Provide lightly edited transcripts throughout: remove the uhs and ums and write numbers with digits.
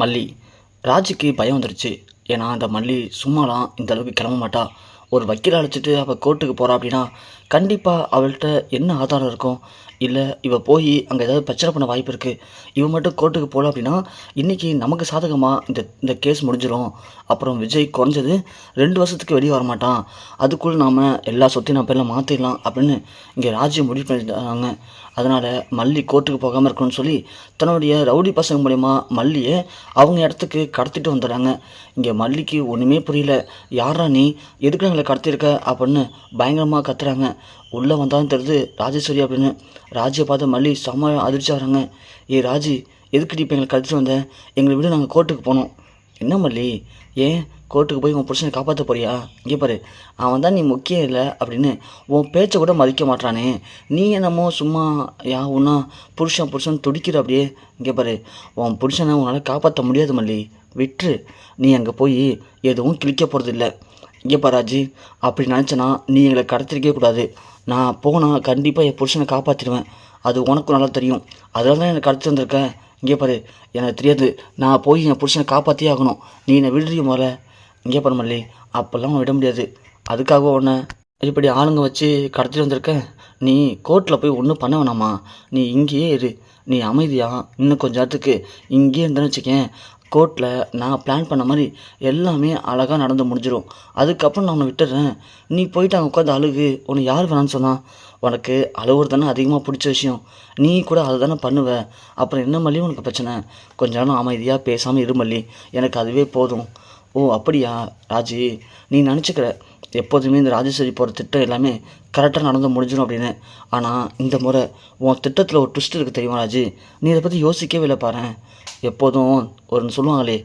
மல்லி. ராஜுக்கு பயம் வந்துருச்சு. ஏன்னா அந்த மல்லி சும்மாலாம் இந்த அளவுக்கு கிளம்ப மாட்டா. ஒரு வக்கீலை அழைச்சிட்டு அவள் கோர்ட்டுக்கு போகிறா அப்படின்னா கண்டிப்பாக அவள்கிட்ட என்ன ஆதாரம் இருக்கும்? இல்லை இவள் போய் அங்கே ஏதாவது பிரச்சனை பண்ண வாய்ப்பு இருக்குது. இவன் மட்டும் கோர்ட்டுக்கு போகல அப்படின்னா இன்றைக்கி நமக்கு சாதகமாக இந்த இந்த கேஸ் முடிஞ்சிடும். அப்புறம் விஜய் குறைஞ்சது 2 வருஷத்துக்கு வெளியே வரமாட்டான். அதுக்குள்ளே நாம் எல்லா சொத்தையும் நம்ம பேரில் மாற்றிடலாம் அப்படின்னு இங்கே ராஜ்யம் முடிவு பண்ணிட்டாங்க. அதனால் மல்லி கோர்ட்டுக்கு போகாமல் இருக்கணும்னு சொல்லி தன்னுடைய ரவுடி பசங்க மூலயமா மல்லியை அவங்க இடத்துக்கு கடத்திட்டு வந்துடுறாங்க. இங்கே மல்லிக்கு ஒன்றுமே புரியல. யாரா நீ, எதுக்கு எங்களை கடத்திருக்க அப்படின்னு பயங்கரமாக கத்துறாங்க. உள்ளே வந்தாலும் தெரியுது ராஜேஸ்வரி அப்படின்னு. ராஜியை பார்த்து மல்லி செம்ம அதிர்ச்சி ஆகிறாங்க. ஏ ராஜி, எதுக்கு இப்போ எங்களை கடத்திட்டு வந்தேன்? எங்களை விட நாங்கள் கோர்ட்டுக்கு போனோம். என்ன மல்லி, ஏன் கோர்ட்டுக்கு போய் உன் புருஷனை காப்பாற்ற போறியா? இங்கே பாரு, அவன் தான் நீ முக்கியம் இல்லை அப்படின்னு உன் பேச்சை கூட மதிக்க மாட்டானே. நீ என்னமோ சும்மா ஒன்றா புருஷன் துடிக்கிற அப்படியே. இங்கே பாரு, உன் புருஷனை உன்னால் காப்பாற்ற முடியாது மல்லி, விட்டுரு. நீ அங்கே போய் எதுவும் கிழிக்க போகிறது இல்லை. இங்கே பாராஜி, அப்படி நினச்சனா நீ எங்களை கடத்திருக்கவே கூடாது. நான் போனால் கண்டிப்பாக என் புருஷனை காப்பாற்றிடுவேன். அது உனக்கும் நல்லா தெரியும். அதனால தான் எனக்கு கடத்தி வந்திருக்கேன். இங்கே பாரு, எனக்கு தெரியாது. நான் போய் என் புருஷனை காப்பாற்றியே ஆகணும். நீ என்னை விடுறிய போல. இங்கே பாரு மல்லி, அப்போல்லாம் விட முடியாது. அதுக்காக உன்னை இப்படி ஆளுங்க வச்சு கடத்திட்டு வந்திருக்க. நீ கோர்ட்டில் போய் ஒன்றும் பண்ண வேணாமா. நீ இங்கேயே இரு. நீ அமைதியாக இன்னும் கொஞ்சம் நேரத்துக்கு இங்கேயே இருந்தேன்னு வச்சுக்கேன். கோர்ட்டில் நான் பிளான் பண்ண மாதிரி எல்லாமே அழகாக நடந்து முடிஞ்சிடும். அதுக்கப்புறம் நான் உன்னை விட்டுறேன். நீ போயிட்டு அங்கே உட்காந்து அழுகு. உன்னை யார் வேணான்னு சொன்னான்? உனக்கு அழுவுறது தானே அதிகமாக பிடிச்ச விஷயம். நீ கூட அதை தானே பண்ணுவ. அப்புறம் என்ன மல்லி உனக்கு பிரச்சனை? கொஞ்ச நேரம் அமைதியாக பேசாமல் இரு மல்லி, எனக்கு அதுவே போதும். ஓ அப்படியா ராஜி, நீ நினச்சிக்கிற எப்போதுமே இந்த ராஜேஸ்வரி போகிற திட்டம் எல்லாமே கரெக்டாக நடந்து முடிஞ்சிடும் அப்படின்னு. ஆனால் இந்த முறை உன் திட்டத்தில் ஒரு ட்விஸ்ட் இருக்குது தெரியுமா ராஜி? நீ இதை பற்றி யோசிக்கவே இல்லை பாரு. எப்போதும் ஒரு சொல்லுவாங்களே,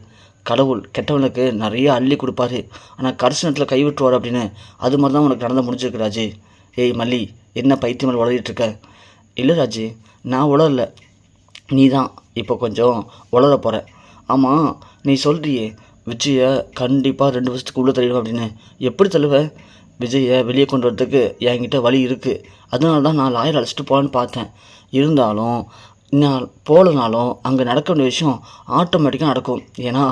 கடவுள் கெட்டவனுக்கு நிறைய அள்ளி கொடுப்பாரு, ஆனால் கடைசி நேரத்தில் கைவிட்டுருவார் அப்படின்னு. அது மாதிரி தான் உனக்கு நடந்து முடிஞ்சிருக்கு ராஜி. ஏய் மல்லி, என்ன பைத்தியம் மேலே வளரிட்டுருக்க? இல்லை ராஜி, நான் உளரல, நீ தான் இப்போ கொஞ்சம் உளர போகிற. ஆமாம், நீ சொல்கிறியே விஜயை கண்டிப்பாக 2 வருஷத்துக்கு உள்ளே தள்ளிடும் அப்படின்னு. எப்படி தள்ளுவ? விஜயை வெளியே கொண்டு வரதுக்கு என்கிட்ட வழி இருக்குது. அதனால தான் நான் லாயர் அழைச்சிட்டு போகலான்னு பார்த்தேன். இருந்தாலும் நான் போகலனாலும் அங்கே நடக்க வேண்டிய விஷயம் ஆட்டோமேட்டிக்காக நடக்கும். ஏன்னா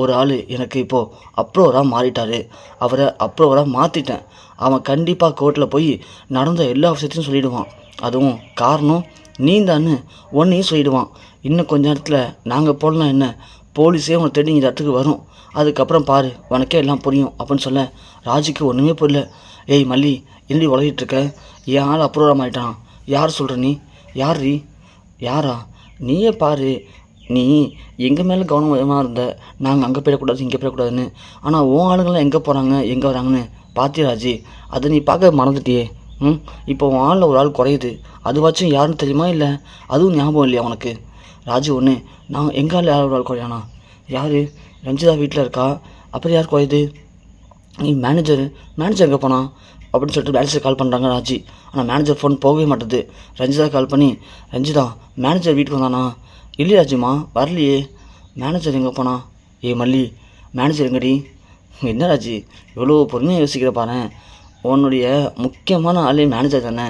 ஒரு ஆள் எனக்கு இப்போது அப்ரூவராக மாறிட்டார். அவரை அப்ரூவராக மாற்றிட்டேன். அவன் கண்டிப்பாக கோர்ட்டில் போய் நடந்த எல்லா விஷயத்தையும் சொல்லிவிடுவான். அதுவும் காரணம் நீ தான்னு ஒன்றையும் சொல்லிவிடுவான். இன்னும் கொஞ்ச நேரத்தில் நாங்கள் போடலாம், என்ன போலீஸே உன்னை தேடி இந்த இடத்துக்கு வரும். அதுக்கப்புறம் பாரு, உனக்கே எல்லாம் புரியும் அப்படின்னு சொல்ல ராஜுக்கு ஒன்றுமே புரியல. ஏய் மல்லி, என்னடி உலகிட்டுருக்க? என் ஆள் அப்ரூவராக ஆகிட்டான். யார் சொல்கிற நீ? யார் யாரா? நீயே பாரு. நீ எங்கள் மேலே கவனமாக இருந்த, நாங்கள் அங்கே போயிடக்கூடாது இங்கே போயிடக்கூடாதுன்னு. ஆனால் உன் ஆளுங்களாம் எங்கே போகிறாங்க எங்கே வராங்கன்னு பார்த்தியா ராஜி? அதை நீ பார்க்க மறந்துட்டியே. இப்போ உன் ஆளில் ஒரு ஆள் குறையுது. அதுவாச்சும் யாருன்னு தெரியுமா? இல்லை அதுவும் ஞாபகம் இல்லையா உனக்கு? ராஜு ஒன்று, நான் எங்கள் ஆள் யார் ஒரு ஆள் குறையானா? யார்? ரஞ்சிதா வீட்டில் இருக்கா. அப்புறம் யார் குறையுது? நீ மேனேஜர் எங்கே போனா அப்படின்னு சொல்லிட்டு மேனேஜர் கால் பண்ணுறாங்க ராஜி. ஆனால் மேனேஜர் ஃபோன் போகவே மாட்டுது. ரஞ்சிதா கால் பண்ணி, ரஞ்சிதா மேனேஜர் வீட்டுக்கு வந்தானா? இல்லை ராஜிமா, வரலையே. மேனேஜர் எங்கே போனா? ஏ மல்லி, மேனேஜர் எங்கடி? என்ன ராஜி இவ்வளோ பொறுமையாக யோசிக்கிற பாரு. உன்னுடைய முக்கியமான ஆளே மேனேஜர் தானே.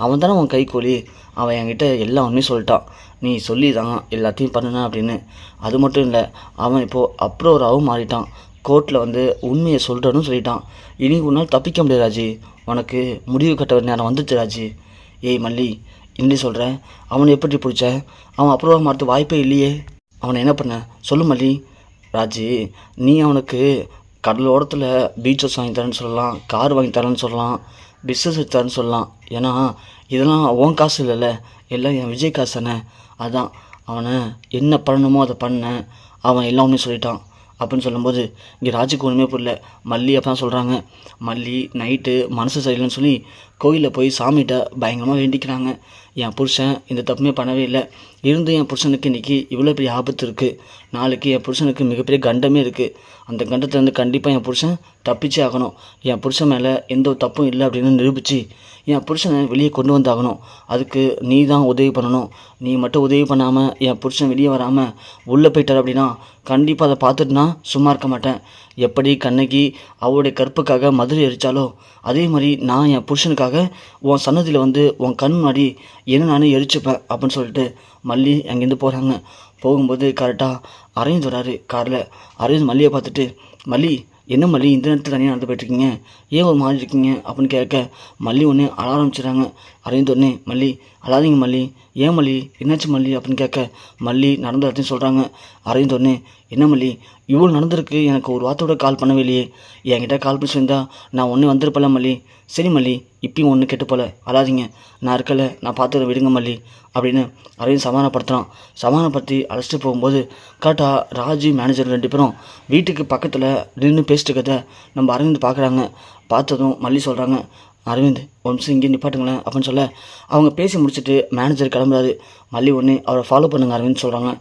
அவன் தானே உன் கைக்கூலி. அவன் என்கிட்ட எல்லா உண்மையும் சொல்லிட்டான். நீ சொல்லி தான் எல்லாத்தையும் பண்ணுன அப்படின்னு. அது மட்டும் இல்லை, அவன் இப்போது அப்ரூவராகவும் மாறிட்டான். கோர்ட்டில் வந்து உண்மையை சொல்கிறன்னு சொல்லிட்டான். இனி உன்னால் தப்பிக்க முடியாது ராஜி. உனக்கு முடிவு கட்ட நேரம் வந்துச்சு ராஜி. ஏய் மல்லி, என்ன சொல்கிறேன்? அவனை எப்படி பிடிச்ச? அவன் அப்ரூவராக மாற்ற வாய்ப்பே இல்லையே. அவனை என்ன பண்ண சொல்லு மல்லி. ராஜி, நீ அவனுக்கு கடலோரத்தில் பீச் ஹவுஸ் வாங்கி தரேன்னு சொல்லலாம், கார் வாங்கி தரேன்னு சொல்லலாம், பிஸ்னஸ் வச்சு தரேன்னு சொல்லலாம். ஏன்னா இதெல்லாம் உன் காசு இல்லைல்ல, எல்லாம் என் விஜய் காசு தானே. அதான் அவனை என்ன பண்ணணுமோ அதை பண்ணேன். அவன் எல்லாமே சொல்லிட்டான் அப்படின்னு சொல்லும்போது இங்கே ராஜுக்கு ஒன்றுமே புரியல. மல்லி அப்போ தான் சொல்கிறாங்க. மல்லி நைட்டு மனசு சரியில்லைன்னு சொல்லி கோயிலில் போய் சாமிகிட்ட பயங்கரமாக வேண்டிக்கிறாங்க. என் புருஷன் இந்த தப்புமே பண்ணவே இல்லை. இருந்து என் புருஷனுக்கு இன்றைக்கி இவ்வளோ பெரிய ஆபத்து இருக்குது. நாளைக்கு என் புருஷனுக்கு மிகப்பெரிய கண்டமே இருக்குது. அந்த கண்டத்துலேருந்து கண்டிப்பாக என் புருஷன் தப்பிச்சே ஆகணும். என் புருஷன் மேலே எந்த ஒரு தப்பும் இல்லை அப்படின்னு நிரூபித்து என் புருஷனை வெளியே கொண்டு வந்தாகணும். அதுக்கு நீ தான் உதவி பண்ணணும். நீ மட்டும் உதவி பண்ணாமல் என் புருஷன் வெளியே வராமல் உள்ளே போயிட்டார் அப்படின்னா கண்டிப்பாக அதை பார்த்துட்டு நான் சும்மா இருக்க மாட்டேன். எப்படி கண்ணகி அவளுடைய கற்புக்காக மதுரை எரிச்சாலோ அதே மாதிரி நான் என் புருஷனுக்காக உன் சன்னதியில் வந்து உன் கண் முன்னாடி என்ன நானே எரிச்சுப்பேன் அப்படின்னு சொல்லிட்டு மல்லி அங்கேருந்து போகிறாங்க. போகும்போது கரெக்டாக அரவிந்த் வராரு காரில். அரவிந்த் மல்லியை பார்த்துட்டு, மல்லி என்ன மல்லி இந்த நேரத்தில் தனியாக நடந்து போயிட்டுருக்கீங்க, ஏன் ஒரு மாதிரி இருக்கீங்க அப்படின்னு கேட்க மல்லி ஒன்று அழ ஆரம்பிச்சிடுறாங்க. அரவிந்த் ஒன்று, மல்லி அழாதீங்க மல்லி, ஏன் மல்லி என்னாச்சு மல்லி அப்படின்னு கேட்க மல்லி நடந்த இடத்தையும் சொல்கிறாங்க. அரவிந்த் ஒன்று, என்ன மல்லி இவ்வளோ நடந்திருக்கு, எனக்கு ஒரு வார்த்தையோட கால் பண்ணவே இல்லையே, என்கிட்ட கால் பண்ணி சொல்லியிருந்தா நான் ஒன்று வந்திருப்பல மல்லி. சரி மல்லி இப்பயும் ஒன்று கெட்டு போல, அழாதீங்க, நான் இருக்கல, நான் பார்த்துக்க விடுங்க மல்லி அப்படின்னு அரவிந்த் சமாதானப்படுத்துகிறான். சமாதானப்படுத்தி அழைச்சிட்டு போகும்போது கரெக்டாக ராஜு மேனேஜர் 2 பேரும் வீட்டுக்கு பக்கத்தில் நின்று பேசிட்டு இருக்கதை நம்ம அரவிந்த் பார்க்குறாங்க. பார்த்ததும் மல்லி சொல்கிறாங்க, அரவிந்த் ஒரு நிமிஷம் இங்கே நிப்பாட்டுங்களேன் அப்படின்னு சொல்ல அவங்க பேசி முடிச்சுட்டு மேனேஜர் கிளம்புறாரு. மல்லி ஒன்று அவரை ஃபாலோ பண்ணுங்க அரவிந்த் சொல்கிறாங்க.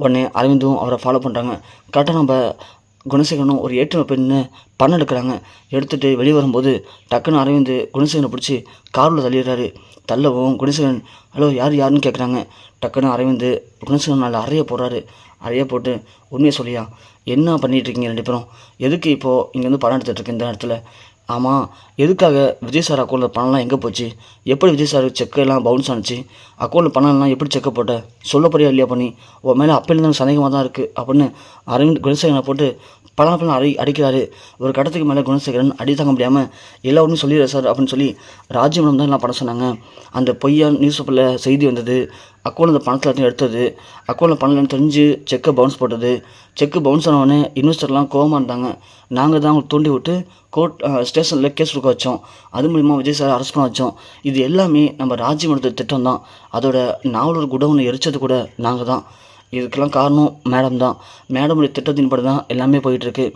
உடனே அரவிந்தும் அவரை ஃபாலோ பண்ணுறாங்க. கரெக்டாக நம்ம குணசேகரனும் ஒரு ஏற்றுமை பெண்ணு பணம் எடுக்கிறாங்க. எடுத்துகிட்டு வெளியே வரும்போது டக்குன்னு அரவிந்த் குணசேகரனை பிடிச்சி காரில் தள்ளிடுறாரு. தள்ளவும் குணசேகரன் ஹலோ யாருன்னு கேட்குறாங்க. டக்குன்னு அரவிந்த் குணசேகரன் நல்ல அறைய போடுறாரு. அறைய போட்டு உண்மையை சொல்லியா என்ன பண்ணிகிட்டு இருக்கீங்க 2 பேரும், எதுக்கு இப்போது இங்கே வந்து பணம் எடுத்துகிட்ருக்கு இந்த இடத்துல, ஆமாம் எதுக்காக விஜய் சார் அக்கௌண்ட்டில் பணம்லாம் எங்கே போச்சு, எப்படி விஜய் சார் செக்கெல்லாம் பவுன்ஸ் ஆனிச்சு, அக்கௌண்ட்டில் பணம்லாம் எப்படி செக்கை போட்ட, சொல்ல போறியா இல்லையா பண்ணி, உன் மேலே அப்போலேருந்து சந்தேகமாக தான் இருக்குது அப்படின்னு அரவிந்த் குணசேகரனை போட்டு பணம் அடிக்கிறாரு. ஒரு கட்டத்துக்கு மேலே குணசேகரன் அடி தாங்க முடியாமல் எல்லா ஒன்றும் சொல்லிடுற சார் அப்படின்னு சொல்லி ராஜ்யமனம் தான் எல்லாம் பணம் சொன்னாங்க. அந்த பொய்யா நியூஸ் பேப்பரில் செய்தி வந்தது, அக்கௌண்ட்டில் பணத்தில் எல்லாத்தையும் எடுத்தது, அக்கௌண்ட்டில் பணம் தெரிஞ்சு செக்கை பவுன்ஸ் போட்டது, செக்கு பவுன்ஸ் ஆனவொடனே இன்வெஸ்டர்லாம் கோவமாக இருந்தாங்க. நாங்கள் தான் அவங்களுக்கு தூண்டி விட்டு கோர்ட் ஸ்டேஷனில் கேஸ் கொடுக்க வச்சோம். அது மூலிமா விஜய் சார் அரெஸ்ட் பண்ண வச்சோம். இது எல்லாமே நம்ம ராஜ்யம் எடுத்த திட்டம் தான். அதோட நாவலூர் குடோனை எரிச்சது கூட நாங்கள் தான். இதுக்கெல்லாம் காரணம் மேடம் தான். மேடமுடைய திட்டத்தின்படி தான் எல்லாமே போயிட்டுருக்கு.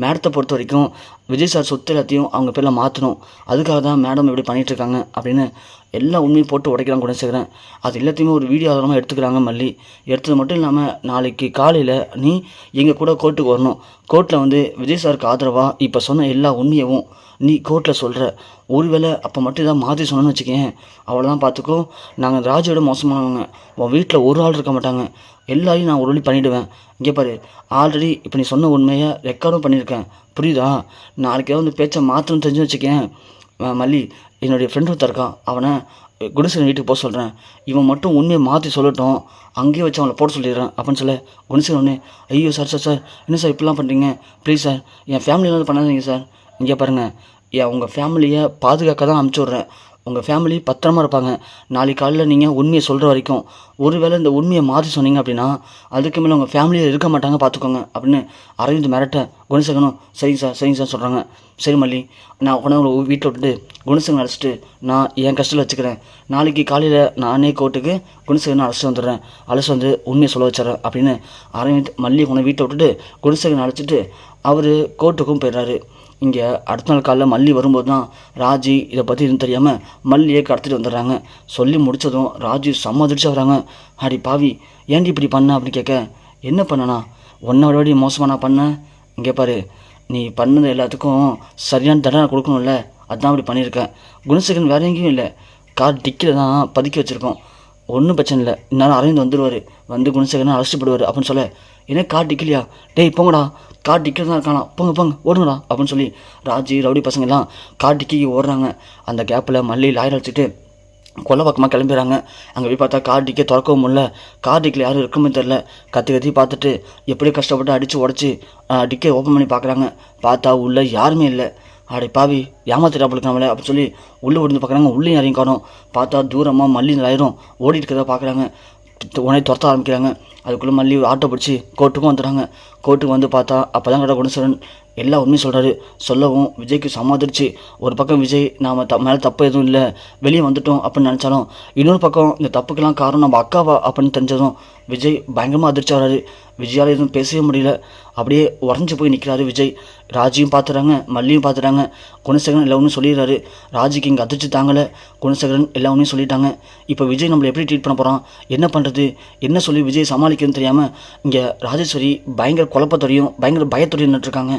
மேடத்தை பொறுத்த வரைக்கும் விஜய் சார் சொத்து எல்லாத்தையும் அவங்க பேரில் மாற்றணும், அதுக்காக தான் மேடம் இப்படி பண்ணிகிட்ருக்காங்க அப்படின்னு எல்லா உண்மையும் போட்டு உடைக்கிறாங்க குணசேகரன். அது எல்லாத்தையுமே ஒரு வீடியோ ஆதாரமாக எடுத்துக்கிறாங்க மல்லி. எடுத்தது மட்டும் இல்லாமல் நாளைக்கு காலையில் நீ எங்கள் கூட கோர்ட்டுக்கு வரணும். கோர்ட்டில் வந்து விஜய் சாருக்கு ஆதரவாக இப்போ சொன்ன எல்லா உண்மையவும் நீ கோர்ட்டில் சொல்கிற, ஒருவேளை அப்போ மட்டும் இதான் மாற்றி சொன்னோன்னு வச்சுக்கேன், அவ்வளோதான் பார்த்துக்கோ, நாங்கள் ராஜோட மோசமானவங்க, உன் வீட்டில் ஒரு ஆள் இருக்க மாட்டாங்க, எல்லாரையும் நான் ஒரு வழி பண்ணிவிடுவேன். இங்கே பாரு, ஆல்ரெடி இப்போ நீ சொன்ன உண்மையை ரெக்கார்டும் பண்ணியிருக்கேன், புரியுதா, நாளைக்கு வந்து பேச்சை மாற்றணும்னு தெரிஞ்சு வச்சுக்கேன் மல்லி, என்னுடைய ஃப்ரெண்ட் ஒருத்தர் இருக்கான், அவனை குணசேகரன் வீட்டுக்கு போக சொல்கிறேன், இவன் மட்டும் உண்மையை மாற்றி சொல்லட்டும், அங்கேயே வச்சு அவனை போட சொல்லிடுறேன் அப்படின்னு சொல்ல குணசேகரன் ஒன்று, ஐயோ சார் என்ன சார் இப்படிலாம் பண்ணுறீங்க, ப்ளீஸ் சார் என் ஃபேமிலியில் பண்ணாதீங்க சார், இங்கே பாருங்கள் உங்கள் ஃபேமிலியை பாதுகாக்க தான் அனுப்பிச்சி விட்றேன், உங்கள் ஃபேமிலி பத்திரமா இருப்பாங்க, நாளைக்கு காலையில் நீங்கள் உண்மையை சொல்கிற வரைக்கும், ஒருவேளை இந்த உண்மையை மாற்றி சொன்னீங்க அப்படின்னா அதுக்கு மேலே உங்கள் ஃபேமிலியில் இருக்க மாட்டாங்க பார்த்துக்கோங்க அப்படின்னு அரவிந்த் மிரட்ட குணசேகரனும் சரிங்க சார் சொல்கிறாங்க. சரி மல்லி, நான் உடனே வீட்டில் விட்டுட்டு குணசேகரன் அழைச்சிட்டு நான் என் கஷ்டத்தில் வச்சுக்கிறேன், நாளைக்கு காலையில் நானே கோர்ட்டுக்கு குணசேகரனை அழைச்சிட்டு வந்துடுறேன், அழைச்சி வந்து உண்மையை சொல்ல வச்சிடறேன் அப்படின்னு அரவிந்த் மல்லி உன வீட்டை விட்டுட்டு குணசேகரனை அழைச்சிட்டு அவர் கோர்ட்டுக்கும் போயிடுறாரு. இங்கே அடுத்த நாள் காலையில் மல்லி வரும்போது தான் ராஜி இதை பற்றி எதுவும் தெரியாமல் மல்லியை கடத்திட்டு வந்துடுறாங்க. சொல்லி முடித்ததும் ராஜி சம்மதிச்சு வராங்க. அடி பாவி ஏன்டி இப்படி பண்ண அப்படின்னு கேட்க, என்ன பண்ணனா, ஒன்றை விட மோசமாக நான் பண்ணேன், இங்கே பாரு நீ பண்ணது எல்லாத்துக்கும் சரியான தண்டனை கொடுக்கணும்ல, அதுதான் அப்படி பண்ணியிருக்கேன், குணசேகரன் வேறு எங்கேயும் இல்லை, கார் டிக்கில் தான் பதுக்கி வச்சுருக்கோம், ஒன்றும் பிரச்சனை இல்லை, இந்நேரம் அரவிந்த் வந்துடுவார், வந்து குணசேகரனை அழைச்சிட்டு போடுவார் அப்படின்னு சொல்ல, என்ன கார் டிக்கலையா, டேய் போங்கடா, கார் டிக்கில் தான் இருக்கானா, போங்க ஓடுங்கடா அப்படின்னு சொல்லி ராஜி ரவுடி பசங்கள்லாம் கார் டிக்கிக்கு ஓடுறாங்க. அந்த கேப்பில் மல்லி லாயர் அடிச்சுட்டு கொல்லை பக்கமாக கிளம்பிடுறாங்க. அங்கே போய் பார்த்தா கார் டிக்கே திறக்கவும் முடியல, கார் டிக்கில் யாரும் இருக்குமே தெரில, கத்தி பார்த்துட்டு எப்படியும் கஷ்டப்பட்டு அடித்து உடச்சி டிக்கே ஓப்பன் பண்ணி பார்க்குறாங்க. பார்த்தா உள்ளே யாருமே இல்லை. அடே பாவி ஏமாத்திட்டாப்புல நம்மளை அப்படின்னு சொல்லி உள்ளே விழுந்து பார்க்குறாங்க. உள்ளே யாரையும் காணும். பார்த்தா தூரமாக மல்லி லாயரும் ஓடிட்டு இருக்கிறத பார்க்குறாங்க. உடனே துரத்த ஆரம்பிக்கிறாங்க. அதுக்குள்ளே மல்லி ஆட்டோ பிடிச்சி கோர்ட்டுக்கும் வந்துடுறாங்க. கோர்ட்டுக்கு வந்து பார்த்தா அப்போ தான் கடை குணசேகரன் எல்லா உண்மையும் சொல்கிறாரு. சொல்லவும் விஜய்க்கு சமாதிரிச்சு. ஒரு பக்கம் விஜய் நாம் மேலே தப்பு எதுவும் இல்லை, வெளியே வந்துட்டோம் அப்படின்னு நினச்சாலும், இன்னொரு பக்கம் இந்த தப்புக்கெல்லாம் காரணம் நம்ம அக்காவா அப்படின்னு தெரிஞ்சதும் விஜய் பயங்கரமாக அதிர்ச்சி வராரு. விஜயால் எதுவும் பேசவே முடியல, அப்படியே உறைஞ்சி போய் நிற்கிறாரு விஜய். ராஜியும் பார்த்துறாங்க, மல்லியும் பார்த்துறாங்க. குணசேகரன் எல்லா ஒன்றும் சொல்லிடுறாரு. ராஜிக்கு இங்கே அதிர்ச்சி தாங்கலை, குணசேகரன் எல்லா ஒன்றையும் சொல்லிட்டாங்க. இப்போ விஜய் நம்மளை எப்படி ட்ரீட் பண்ண போகிறான், என்ன பண்ணுறது, என்ன சொல்லி விஜய் சமாளிக்கிறதுன்னு தெரியாமல் இங்கே ராஜேஸ்வரி பயங்கர குழப்பத்தோடையும் பயங்கர பயத்தோடையும் நின்றுட்டுருக்காங்க.